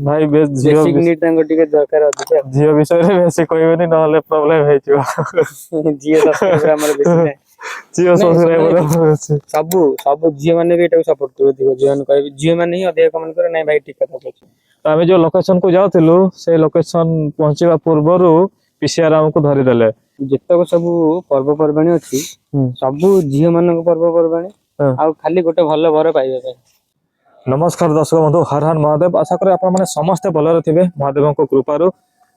भाई base basic need तांको टिके दरकार अधिक झील विषय रे बेसी कहबेनी नहले प्रॉब्लम हे जियो झील सब्सक्राइबर हमर बेसी नै झील सब्सक्राइबर सब सब झील माने भी एटा सपोर्ट करो दियो जीवन कहबे झील माने ही अधिक कमेंट करे नै भाई ठीक कथा कहछ। तो आम जो लोकेशन को जाऊलु से लोकेशन पहुंचवा पूर्वर पीसीआर आमको धरीदेले जेतक सब पर्वपर्वाणी अछि सब झील मानक पर्वपर्वाणी आ खाली गोटे भल घर पाइबे। नमस्कार दर्शक बंधु हर हर महादेव आशा करें आपण मैंने समस्ते भलरे थे महादेव कृपारू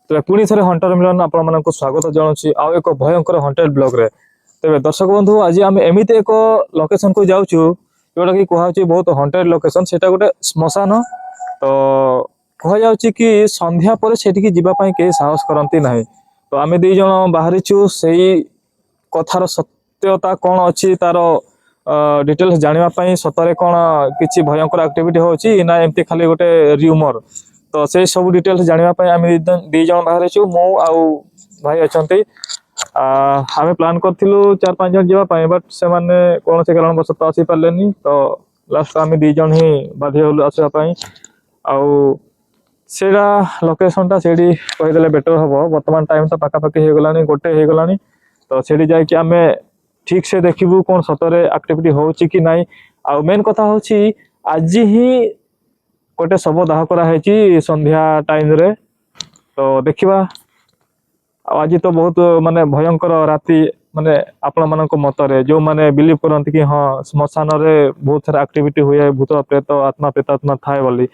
तेज पुणी थे हंटर मिलन आपण स्वागत जनाऊँ आउ एक भयंकर हंटेड ब्लॉग रे। तेज दर्शक बंधु आज आम एमती एक लोकेशन को जाऊँ जोटा कि कहुच्छी बहुत हंटेड लोकेशन से गोटे श्मशान तो कह कि संध्या पर सेठी जीवाई कहीं साहस करती ना तो आम दी जन बाहरी से कथार सत्यता कौन अच्छी तार डिटेल्स जानापी सतरे कौन किसी भयंकर एक्टिविटी होची ना एमती खाली गोटे र्यूमर तो से सब डिटेल्स जानापी आम दी जन बाहर छू मु आउ भाई अच्छा आम प्लान करूँ 4-5 जन जावाई बट से कौन से कारण बस आसी पारे तो लास्ट आम दी जन ही बाध्य हलु आसवाई आउटा लोकेशन से कहीदे बेटर हम बर्तमान टाइम तो पाखापाखि हो गलानी गोटे हो गलानी तो से जामें ठीक से देखू कौन सतरे एक्टिविटी होची कि नाई आ मेन कथा होची आज ही गोटे शव दाह कराई संध्या टाइम रे तो देखा आज तो बहुत माने भयंकर राति माने आपण मान मतरे जो माने बिलीव करती कि हाँ श्मशान रे बहुत सारा एक्टिविटी हुए भूत प्रेत आत्मा प्रेतात्मा थाए बोली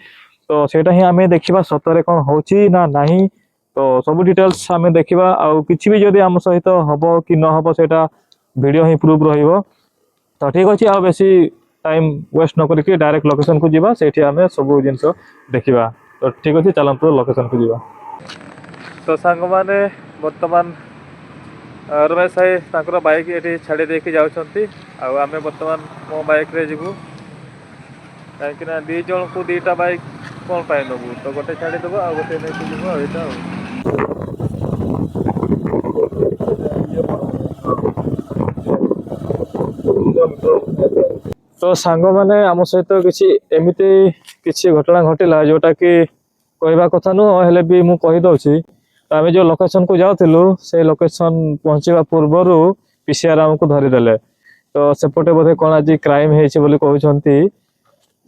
तो सेटा ही आमे देखिबा सतरे कौन होची ना नहीं तो सब डिटेल्स आमे देखिबा आ किछि भी जदि आम सहित हबो कि न हबो सेटा वीडियो ही प्रूफ रहिबो तो ठीक अच्छे आ बेसी टाइम वेस्ट न करके डायरेक्ट लोकेशन को जीवा सेठी आमे सब जिनस देखिबा तो ठीक अच्छे चलंतु लोकेशन को जीवा। तो सांग माने वर्तमान रमेश भाई तांकर बाइक ये छाड़ी देके जाउछंती आ आमे वर्तमान मो बाइक रे जीवु काहेकि ना दी जन को दीटा बाइक कौन पाए नबू तो गोटे छाड़ी देबो आ गोटे नै जीवु आ एटा तो सांग माने आम सहित किसी एमती किसी घटना घटला जोटा कि कहवा कथा नुह हेले भी मु कहि दउछि आमे जो लोकेशन को जाउथिलु से लोकेशन पहुंचवा पूर्वर पीसीआर आमको धरीदेले तो सेपटे बोधे कौन आज क्राइम हेछि बोली कहउछंती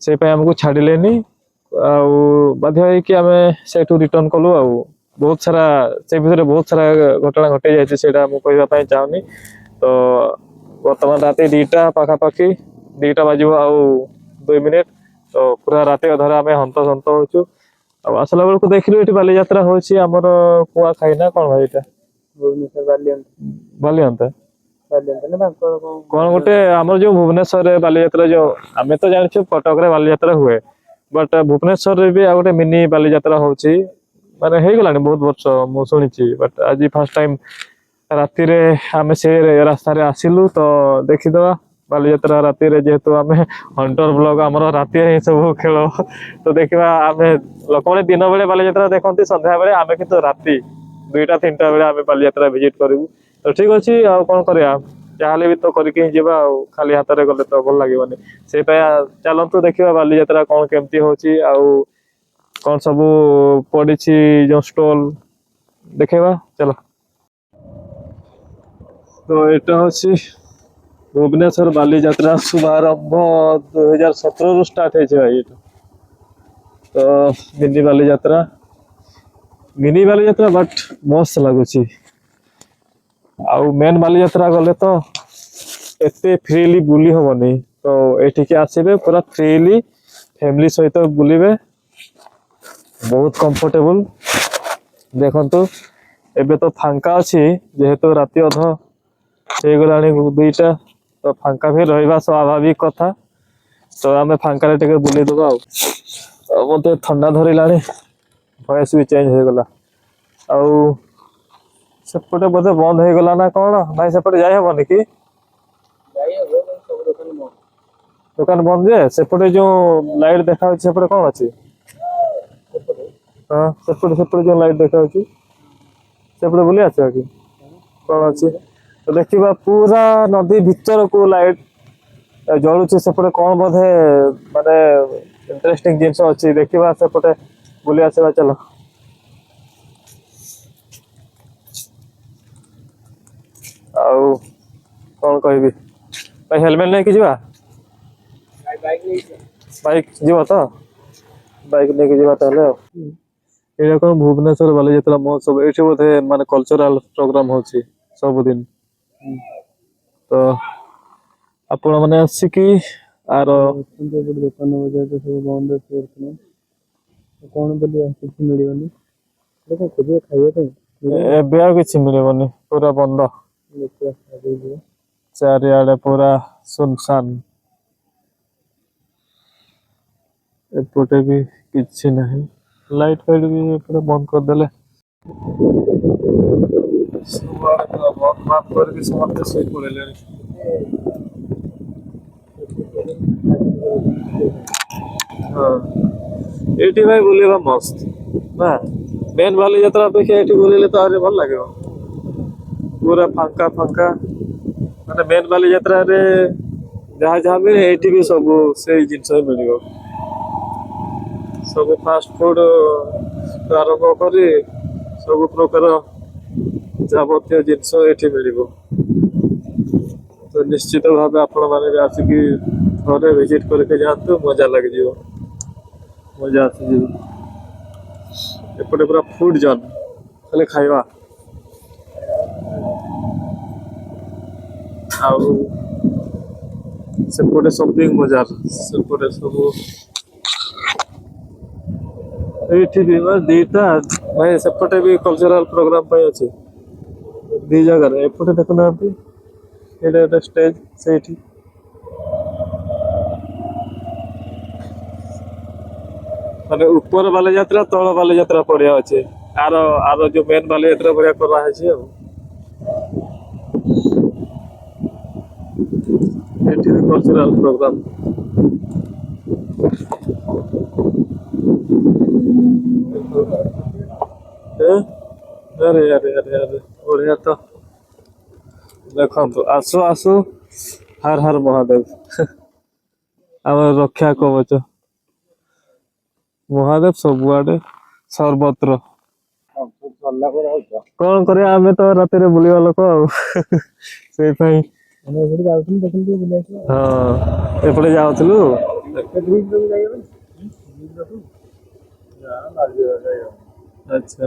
से पे हमको छाड़िलेनी बाध्य कि आम से रिटर्न कलु आ बहुत सारा से भितर बहुत सारा घटना घटे जाइए सेटा मु कहबा चाहूनी तो वर्तमान राति 2टा पाखापाखि 2टा बाजिबो आउ 2 मिनिट तो पूरा राति अधर आम हंत सत होचु आसला बेलू देखिलु ये बाली यात्रा होची हमर कुआ खाइना कौन भाई एटा भुवनेश्वर बालियंता ना कौन गोटे आमर जो भुवनेश्वर बाली यात्रा जो आम तो जानु कटक रे बाली यात्रा हुए बट भुवनेश्वर रे भी आ गोटे मिनी बाली यात्रा होची माने हे गलानी बहुत वर्ष मु सुनिची बट आज फर्स्ट टाइम राति रे आमे से रास्ता रे आसिलु तो देखिदवा बाली यात्रा राति रे जेहेतु आमे हंटर ब्लॉग हमर राति रे सब खेल तो देखिबा आमे लोक माने दिन बेले बाली यात्रा देखंती संध्या बेले आमे किंतु राति 2टा-3टा बेले आमे बाली यात्रा विजिट करिवु तो ठीक अछि आ कोन करिया चाहले भी तो करके जीवा खाली हाथ रे गले तो भल लागिवनी से चलतु देखिबा बाली यात्रा कौन केमती होची आ कौन सब पड़ी जो स्टॉल देखेबा चलो। तो यहाँ हूँ भुवनेश्वर बाली यात्रा शुभारंभ 2017 स्टार्ट है भाई तो मिनी बाली यात्रा बट मस्त लगुच आउ मेन बाली यात्रा गले तो एते फ्रीली बुली हमनी तो एठिके आसबे पूरा फ्रीली फैमिली सहित बुलिबे बहुत कंफर्टेबल देखंतु एबे तो फांका अच्छी जेहेतु राति अध हो गला 2टा तो फांका भी रहा स्वाभाविक कथा तो आम फांका टे बुलेदबा मत ठंडा धरला भयस भी चेंज हो गला सेपटे बोधे बंद हो गला ना कौन भाई सेपटे जाई हबनी कि दुकान बंद जे सेपटे जो लाइट देखा सेपटे कौन अच्छी हाँ सेपटे जो लाइट देखा सेपटे बुली आस कि कौन अच्छी तो देखा पूरा नदी भीतर को लाइट जलुचे सेपटे कौन बोधे माने इंटरेस्टिंग जिनस अच्छी देखा सेपटे ବୁଲି ଆସିବା ଚାଲ। ଆଉ କଣ କହିବି ଭାଇ, ହେଲମେଟ ନେଇକି ଯିବା? ବାଇକ୍ ଯିବ ତ? ବାଇକ୍ ନେଇକି ଯିବା ତାହେଲେ ଆଉ। ଏଇଟା କଣ ଭୁବନେଶ୍ୱର ବାଲିଯାତ୍ରା ମହୋତ୍ସବ, ଏଇଠି ବୋଧେ ମାନେ କଲଚରାଲ ପ୍ରୋଗ୍ରାମ ହଉଛି ସବୁଦିନ। ତ ଆପଣ ମାନେ ଆସିକି ଆର ଦୋକାନ ବଜାର ସବୁ ବନ୍ଦ ଅଛି, କଣ ବୋଲି କିଛି ମିଳିବନି। ଖୋଜିବା ଖାଇବା ପାଇଁ ଏବେ ଆଉ କିଛି ମିଳିବନି, ପୁରା ବନ୍ଦ। ଚାରିଆଡେ ପୁରା ସୁନସାନ, ଏପଟେ ବି କିଛି ନାହିଁ। ଲାଇଟ୍ ଫାଇଟ୍ ବି ଏପଟେ ବନ୍ଦ କରିଦେଲେ। ବନ୍ଦ କରିକି ସମସ୍ତେ ଶୋଇ ପଡ଼ିଲେଣି। ହଁ, ଏଇଠି ଭାଇ ବୁଲିବା ମସ୍ତ ନା? ମେନ୍ ବାଲିଯାତ୍ରା ଅପେକ୍ଷା ଏଠି ବୁଲିଲେ ତ ଆହୁରି ଭଲ ଲାଗିବ। ପୁରା ଫାଙ୍କା ଫାଙ୍କା, ମାନେ ମେନ୍ ବାଲିଯାତ୍ରାରେ ଯାହା ଯାହା ମିଳେ ଏଇଠି ବି ସବୁ ସେଇ ଜିନିଷ ମିଳିବ। ସବୁ ଫାଷ୍ଟ ଫୁଡ ଆରମ୍ଭ କରି ସବୁ ପ୍ରକାର ଯାବତୀୟ ଜିନିଷ ଏଠି ମିଳିବ। ତ ନିଶ୍ଚିତ ଭାବେ ଆପଣ ମାନେ ବି ଆସିକି ଥରେ ଭିଜିଟ କରିକି ଯାଆନ୍ତୁ, ମଜା ଲାଗିଯିବ, ମଜା ଆସିଯିବ। ଏପଟେ ପୁରା ଫୁଡ ଜୋନ୍, ଖାଲି ଖାଇବା। ଆଉ ସେପଟେ ସପିଂ ବଜାର, ସେପଟେ ସବୁ ଏଇଠି ବି ଦିଟା ଭାଇ, ସେପଟେ ବି କଲଚରାଲ ପ୍ରୋଗ୍ରାମ ପାଇଁ ଅଛି ଦି ଜାଗାରେ। ଏପଟେ ଦେଖୁନାହାନ୍ତି, ଏଇଟା ଗୋଟେ ଷ୍ଟେଜ, ସେଇଠି ମାନେ ଉପର ବାଲିଯାତ୍ରା, ତଳ ବାଲିଯାତ୍ରା ପଡିଆ ଅଛି। ଆର ଯୋଉ ମେନ୍ ବାଲିଯାତ୍ରା ଭଳିଆ କରାହେଇଛି ଆଉ। ଏଠି ବି କଲଚରାଲ ପ୍ରୋଗ୍ରାମ। ଆରେ ଆରେ ଆରେ ଆରେ, ବଢିଆ ତ। ଦେଖନ୍ତୁ, ଆସୁ ଆସୁ ହର ହର ମହାଦେବ, ଆମର ରକ୍ଷା କବଚ। ମହାଦେବ ସବୁଆଡେ, ସର୍ବତ୍ର। କଣ କରିବା, ଆମେ ତ ରାତିରେ ବୁଲିବା ଲୋକ ଆଉ। ସେଇପାଇଁ ହଁ, ଏପଟେ ଯାଉଥିଲୁ। ଆଚ୍ଛା,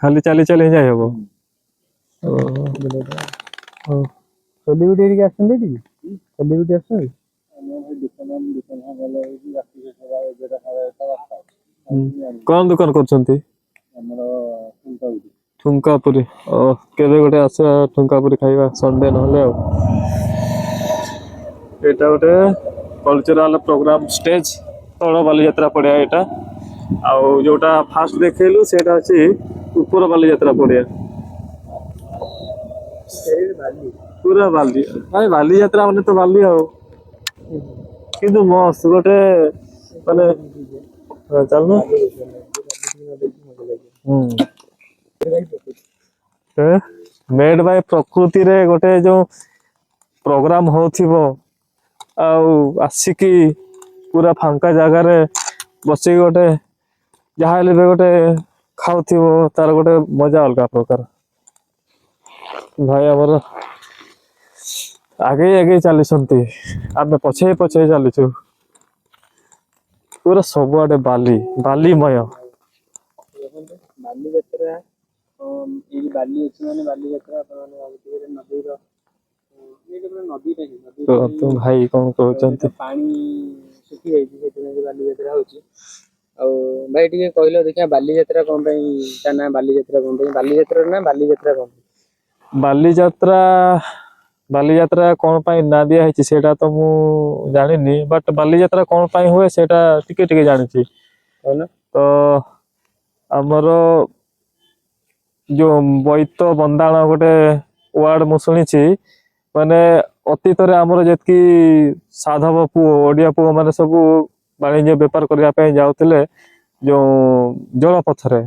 ଖାଲି ଚାଲି ଚାଲି ହିଁ ଯାଇ ହବ। ସେଲିବ୍ରିଟି ଆସିଛନ୍ତି ଏଠିକି? ସେଲିବ୍ରିଟି ଆସିଛନ୍ତି? କଣ ଦୋକାନ କରୁଛନ୍ତି? ଠୁଙ୍କା ପୁରୀ। କେବେ ଗୋଟେ ଆସିବା ଠୁଙ୍କା ପୁରୀ ଖାଇବା, ସଣ୍ଡେ ନହେଲେ ଆଉ। ଏଇଟା ଗୋଟେ କଲଚରାଲ ପ୍ରୋଗ୍ରାମ ଷ୍ଟେଜ, ତଳ ବାଲିଯାତ୍ରା ପଡିଆ ଏଇଟା। ଆଉ ଯୋଉଟା ଫାଷ୍ଟ ଦେଖେଇଲୁ ସେଇଟା ଅଛି ଉପର ବାଲିଯାତ୍ରା ପଡିଆ। ପୁରା ବାଲି ଭାଇ, ବାଲିଯାତ୍ରା ମାନେ ତ ବାଲି ଆଉ। କିନ୍ତୁ ମସ୍ତ ଗୋଟେ ମାନେ, ଚାଲୁନ। ମେଡ୍ ବାଇ ପ୍ରକୃତିରେ ଗୋଟେ ଯୋଉ ପ୍ରୋଗ୍ରାମ ହଉଥିବ, ଆଉ ଆସିକି ପୁରା ଫାଙ୍କା ଜାଗାରେ ବସିକି ଗୋଟେ ଯାହା ହେଲେ ବି ଗୋଟେ ଖାଉଥିବ, ତାର ଗୋଟେ ମଜା ଅଲଗା ପ୍ରକାର। ଭାଇ ଆମର ଆଗେଇ ଆଗେଇ ଚାଲିଛନ୍ତି, ଆମେ ପଛେଇ ପଛେଇ ଚାଲିଛୁ। ପୁରା ସବୁଆଡେ ବାଲି, ବାଲିମୟ। ବାଲିଯାତ୍ରା, ଏଇ ବାଲି ଅଛି ମାନେ ବାଲିଯାତ୍ରା, ଆପଣ ଭାବୁଥିବେ ନଦୀର, କୁହନ୍ତୁ ଭାଇ କଣ କହୁଛନ୍ତି? ପାଣି ଶୁଖି ଯାଇଛି, ସେଥିପାଇଁ ବାଲିଯାତ୍ରା ହଉଛି। ଆଉ ଭାଇ ଟିକେ କହିଲ ଦେଖିଆ, ବାଲିଯାତ୍ରା କଣ ପାଇଁ ତା ନାଁ ବାଲିଯାତ୍ରା କଣ ପାଇଁ? ବାଲିଯାତ୍ରାର ନାଁ ବାଲିଯାତ୍ରା କଣ ପାଇଁ? ବାଲିଯାତ୍ରା, ବାଲିଯାତ୍ରା କଣ ପାଇଁ ନାଁ ଦିଆ ହେଇଛି ସେଇଟା ତ ମୁଁ ଜାଣିନି, ବଟ୍ ବାଲିଯାତ୍ରା କଣ ପାଇଁ ହୁଏ ସେଇଟା ଟିକେ ଟିକେ ଜାଣିଛି। ତ ଆମର ଯୋଉ ବୋଇତ ବନ୍ଦାଣ ଗୋଟେ ୱାର୍ଡ ମୁଁ ଶୁଣିଛି, ମାନେ ଅତୀତରେ ଆମର ଯେତିକି ସାଧବ ପୁଅ, ଓଡିଆ ପୁଅ ମାନେ ସବୁ ବାଣିଜ୍ୟ ବେପାର କରିବା ପାଇଁ ଯାଉଥିଲେ, ଯୋଉ ଜଳପଥରେ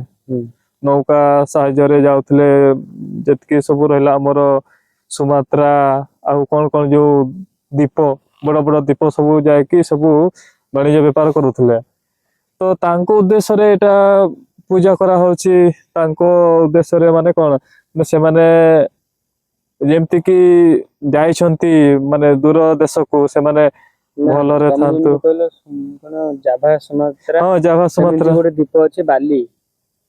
ନୌକା ସାହାଯ୍ୟରେ ଯାଉଥିଲେ, ଯେତିକି ସବୁ ରହିଲା ଆମର ସୁମାତ୍ରା, ଆଉ କଣ କଣ ଯୋଉ ଦ୍ୱୀପ, ବଡ ବଡ ଦ୍ୱୀପ ସବୁ ଯାଇକି ସବୁ ବାଣିଜ୍ୟ ବେପାର କରୁଥିଲେ ତ ତାଙ୍କ ଉଦ୍ଦେଶ୍ୟରେ ଏଇଟା ପୂଜା କରାହଉଛି ତାଙ୍କ ଉଦ୍ଦେଶ୍ୟରେ ମାନେ କଣ ନା ସେମାନେ ଯେମିତି କି ଯାଇଛନ୍ତି ମାନେ ଦୂର ଦେଶକୁ ସେମାନେ ଭଲରେ ତମେ ଥାନ୍ତୁ। ଯେମିତି କହିଲ କଣ ଜାଭା ସୁମାତ୍ରା ହଁ ଜାଭା ସେମିତି ସୁମାତ୍ରା। ଗୋଟେ ଦ୍ୱୀପ ଅଛି ବାଲି,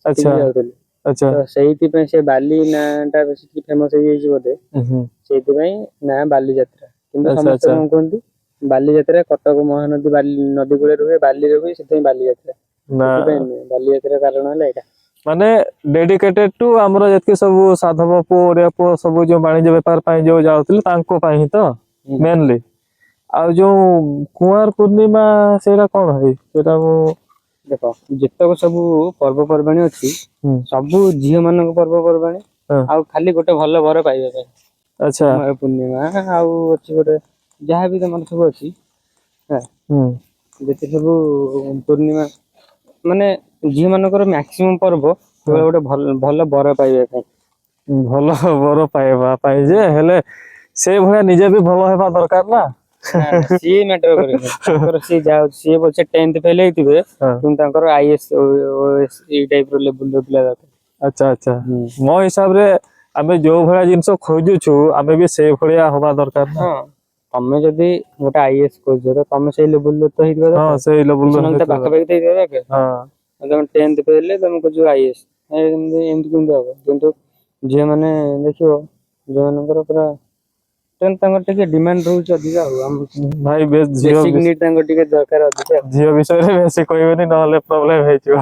ସେଠିକି ଆଚ୍ଛା ଯାଉଥିଲେ। ଆଚ୍ଛା। ତ ସେଇଥିପାଇଁ ସେ ବାଲି ନାଁ ଟା ବେଶୀ ଫେମସ ହେଇଯାଇଛି ବୋଧେ, ହୁଁ। ସେଇଥିପାଇଁ ନାଁ ବାଲିଯାତ୍ରା। କିନ୍ତୁ ଆଚ୍ଛା ସମସ୍ତେ ଆଚ୍ଛା। କଣ କୁହନ୍ତି ବାଲିଯାତ୍ରା କଟକ ମହାନଦୀ ନଦୀ କୂଳରେ ରୁହେ, ବାଲିରେ ରୁହେ, ସେଥିପାଇଁ ବାଲିଯାତ୍ରା। ନା ସେଥିପାଇଁ ନୁହେଁ, ବାଲିଯାତ୍ରା କାରଣ ହେଲା ଏଇଟା। ମାନେ ଡେଡିକେଟେଡ ଟୁ ଆମର ଯେତିକି ସବୁ ସାଧବ ପୁଅ ଓଡିଆ ପୁଅ ସବୁ ଯୋଉ ବାଣିଜ୍ୟ ବେପାର ପାଇଁ ଯୋଉ ଯାଉଥିଲେ ତାଙ୍କ ପାଇଁ ହିଁ ତ ହୁଁ। ମେନଲି। ଆଉ ଯୋଉ କୁଆଁର ପୂର୍ଣ୍ଣିମା ସେଇଟା କଣ ଭାଇ ସେଇଟା ମୁଁ ଦେଖ ଯେତେକ ସବୁ ପର୍ବପର୍ବାଣୀ ଅଛି ହୁଁ ସବୁ ଝିଅ ମାନଙ୍କ ପର୍ବପର୍ବାଣୀ, ହଁ ଆଉ ଖାଲି ଗୋଟେ ଭଲ ବର ପାଇବା ପାଇଁ। ଆଚ୍ଛା କୁମାର ପୂର୍ଣ୍ଣିମା ଆଉ ଅଛି ଗୋଟେ ଯାହାବି ତମର ସବୁ ଅଛି ହୁଁ ଯେତେ ସବୁ ପୂର୍ଣ୍ଣିମା ମାନେ ଝିଅ ମାନଙ୍କର ମ୍ୟାକ୍ସିମମ୍ ପର୍ବ ହଁ। କେବଳ ଗୋଟେ ଭଲ ବର ପାଇବା ପାଇଁ। ଭଲ ବର ପାଇବା ପାଇଁ ଯେ ହେଲେ ସେଇଭଳିଆ ନିଜେ ବି ଭଲ ହେବା ଦରକାର ନା। ନା ନା ସିଏ ମ୍ୟାଟର କରେନି, ତାଙ୍କର ସିଏ ଯାଉ ସିଏ ପଛେ 10th ଫେଲ୍ ହେଇଥିବେ ହଁ। କିନ୍ତୁ ତାଙ୍କର IAS OAS ଏଇ ଟାଇପ ର ଲେବୁଲ ର ପିଲା ଦରକାର। ଆଚ୍ଛା ଆଚ୍ଛା। ହୁଁ। ମୋ ହିସାବରେ ଆମେ ଯୋଉ ଭଳିଆ ଜିନିଷ ଖୋଜୁଛୁ ଆମେ ବି ସେଇ ଭଳିଆ ହବା ଦରକାର ନା। ହଁ ତମେ ଯଦି ଗୋଟେ IAS କରୁଛ ତ ତମେ ସେଇ ଲେବୁଲ ତ ହେଇଥିବା ହଁ ଦରକାର, ସେଇ ଲେବୁଲ କିଛି ନହେଲେ ତା ହେଇଥିବା ଦରକାର। ପାଖାପାଖି ତ ହେଇଥିବା ଦରକାର। ହଁ ଆଉ ତମେ 10th ଫେଲ୍ ହେଲେ ତମେ କହୁଛ IAS, ଏମିତି କେମିତି ହବ? କିନ୍ତୁ ଝିଅ ମାନେ ଦେଖିବ ଝିଅମାନଙ୍କର ପୁରା ତାଙ୍କର ଟିକେ ଡିମାଣ୍ଡ ରହୁଛି ଅଧିକା ଆଉ ଭାଇ ବେଶ ବେସିକ ନିଡ୍ ତାଙ୍କର ଟିକେ ଦରକାର ଅଧିକା। ଝିଅ ବିଷୟରେ ବେଶୀ କହିବେନି ନହେଲେ ପ୍ରୋବ୍ଲେମ ହେଇଯିବ।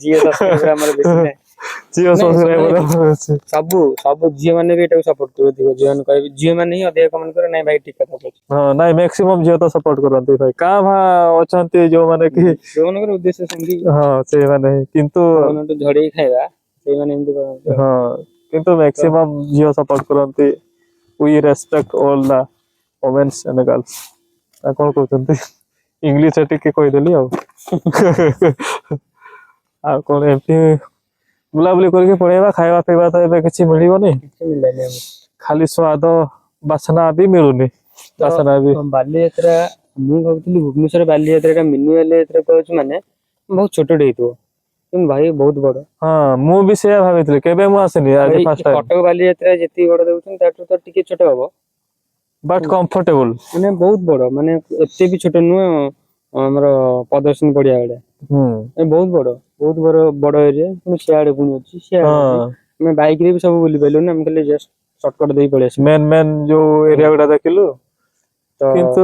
ଝିଅ ସବସ୍କ୍ରାଇବର ଆମର ବେଶୀ ନାହିଁ। ଝିଅ ନାଇଁ ସବସ୍କ୍ରାଇବର ନାଇଁ ଅଛି। ସବୁ ଝିଅ ମାନେ ବି ଏଟାକୁ ସପୋର୍ଟ କରିବେ, ଝିଅ ମାନେ କହିବେ ଝିଅ ମାନେ ହିଁ ଅଧିକା କମେଣ୍ଟ କରିବେ ନାଇଁ ଭାଇ ଠିକ କଥା କହୁଛୁ। ହଁ ନାଇଁ ମ୍ୟାକ୍ସିମମ୍ ଝିଅ ତ ସପୋର୍ଟ କରନ୍ତି ଭାଇ, କାଁ ଭାଁ ଅଛନ୍ତି ଯୋଉମାନେ କି ଯୋଉମାନଙ୍କର ଉଦ୍ଦେଶ୍ୟ ସେମିତି ହଁ ସେଇମାନେ କିନ୍ତୁ ସେମାନଙ୍କଠୁ ଝଡେଇକି ଖାଇବା ସେଇମାନେ ଏମିତି କରନ୍ତି ଆଉ। ହଁ କିନ୍ତୁ ତ ମ୍ୟାକ୍ସିମମ୍ ଝିଅ ସପୋର୍ଟ କରନ୍ତି। ୱି ରେସ୍ପେକ୍ଟ ଅଲ୍ ଦା ଓମେନ୍ସ ଆଣ୍ଡ ଗାର୍ଲସ। ଆଉ କଣ କହୁଛନ୍ତି ଇଂଲିଶରେ ଟିକେ କହିଦେଲି ଆଉ। ଆଉ କଣ ଏମିତି ବୁଲାବୁଲି କରିକି ପଳେଇବା, ଖାଇବା ପିଇବା ତ ଏବେ କିଛି ମିଳିବନି। କିଛି ମିଳିଲାନି ଆମକୁ। ଖାଲି ସ୍ୱାଦ ବାସ୍ନା ବି ମିଳୁନି। ତ ବାସ୍ନା ବି ବାଲିଯାତ୍ରା ମୁଁ ଭାବୁଥିଲି ଭୁବନେଶ୍ୱର ବାଲିଯାତ୍ରା ଟା ମିନି ବାଲିଯାତ୍ରା କୁହାଯାଉଛି ମାନେ ବହୁତ ଛୋଟଟେ ହେଇଥିବ କିନ୍ତୁ ଭାଇ ବହୁତ ବଡ। ହଁ ମୁଁ ବି ସେଇଆ ଭାବିଥିଲି, କେବେ ମୁଁ ଆସିନି ଭାଇ ଆଜି ଫାଷ୍ଟ ଟାଇମ। କଟକ ବାଲିଯାତ୍ରା ଯେତିକି ବଡ ଦେଖୁଛନ୍ତି ତାଠୁ ତ ଟିକେ ଛୋଟ ହବ। But comfortable. ମାନେ ବହୁତ ବଡ, ମାନେ ଏତେ ବି ଛୋଟ ନୁହଁ ଆମର ପ୍ରଦର୍ଶନୀ ପଡିଆ ଭଳିଆ। ହୁଁ ବହୁତ ବଡ, ବହୁତ ବଡ ଏରିଆ ପୁଣି ସିଆଡେ ପୁଣି ଅଛି ସିଆଡେ ଅଛି। ହଁ ଆମେ ବାଇକ ରେ ବି ସବୁ ବୁଲି ପାରିଲୁନି, ଆମେ ଖାଲି ଜଷ୍ଟ ସର୍ଟକଟ ଦେଇ ପଳେଇ ଆସିଲୁ। ମେନ୍ ଯୋଉ ଏରିଆ ଗୁଡା ଦେଖିଲୁ ତ କିନ୍ତୁ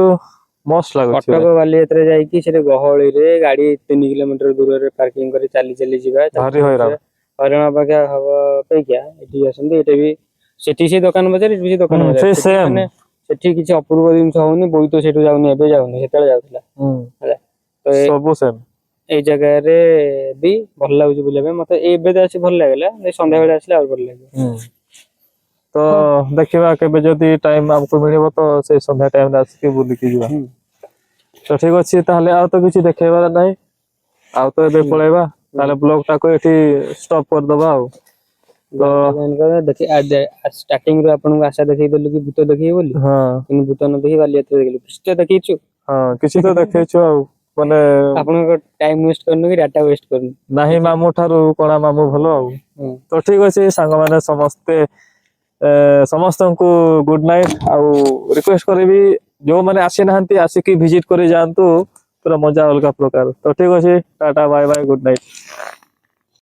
ମସ୍ତ ଲାଗୁଛି ଭାଇ। କଟକ ବାଲିଯାତ୍ରା ଯାଇକି ସେଠି ଗହଳିରେ ଗାଡି 3 କିଲୋମିଟର ଦୂରରେ ପାର୍କିଂ କରି ଚାଲି ଚାଲି ଯିବା ଭାରି ହଇରାଣ। ହଇରାଣ ଅପେକ୍ଷା ହବା ଅପେକ୍ଷା ଏଠିକି ଆସନ୍ତୁ, ଏଇଟା ବି ସେଠି ସେ ଦୋକାନ ବଜାର ଏଠି ବି ସେ ଦୋକାନ ବଜାର, ସେ ସେଠି ସେମ୍ ମାନେ ସେଠି କିଛି ଅପୂର୍ବ ଜିନିଷ ହଉନି, ବୋଇତ ସେଠୁ ଯାଉନି ଏବେ ଯାଉନି ସେତେବେଳେ ଯାଉଥିଲା। ହୁଁ ହେଲା ତ ସବୁ ସେମ୍। ଏଇ ଜାଗାରେ ବି ଭଲ ଲାଗୁଛି ବୁଲିବା ପାଇଁ, ମତେ ଏବେ ତ ଆସି ଭଲ ଲାଗିଲା ସନ୍ଧ୍ୟାବେଳେ ଆସିଲେ ଆହୁରି ଭଲ ଲାଗିବ। ହୁଁ ତ ଦେଖିବା କେବେ ଯଦି ଟାଇମ ଆମକୁ ମିଳିବ ତ ସେଇ ସନ୍ଧ୍ୟା ଟାଇମରେ ଆସିକି ବୁଲିକି ଯିବା। ହୁଁ ତ ଠିକ ଅଛି ତାହେଲେ ଆଉ ତ କିଛି ଦେଖେଇବାର ନାହିଁ, ଆଉ ତ ଏବେ ହୁଁ ପଳେଇବା ହୁଁ ତାହେଲେ ବ୍ଲଗ ଟାକୁ ଏଠି ଷ୍ଟପ୍ କରିଦବା ଆଉ। ତ ଷ୍ଟାର୍ଟିଂ ରୁ ଆପଣଙ୍କୁ ଆଶା ଦେଖେଇଥିଲୁ କି ଭୂତ ଦେଖେଇବି ବୋଲି ହଁ କିନ୍ତୁ ଭୂତ ନ ଦେଖେଇ ବାଲିଯାତ୍ରା ଦେଖେଇଲୁ, କିଛିଟା ଦେଖେଇଛୁ। ହଁ କିଛି ତ ଦେଖେଇଛୁ ଆଉ ମାନେ ଆପଣଙ୍କ ଟାଇମ ୱେଷ୍ଟ କରିନୁ କି ଡାଟା ୱେଷ୍ଟ କରିନୁ। ନାହିଁ ମାମୁଁ ଠାରୁ କଣା ମାମୁଁ ଭଲ ଆଉ। ହୁଁ ତ ଠିକ ଅଛି ସାଙ୍ଗମାନେ ସମସ୍ତେ ସମସ୍ତଙ୍କୁ ଗୁଡ ନାଇଟ, ଆଉ ରିକ୍ୱେଷ୍ଟ କରିବି ଯୋଉମାନେ ଆସିନାହାନ୍ତି ଆସିକି ଭିଜିଟ କରି ଯାଆନ୍ତୁ, ପୁରା ମଜା ଅଲଗା ପ୍ରକାର। ତ ଠିକ ଅଛି tata bye bye good night.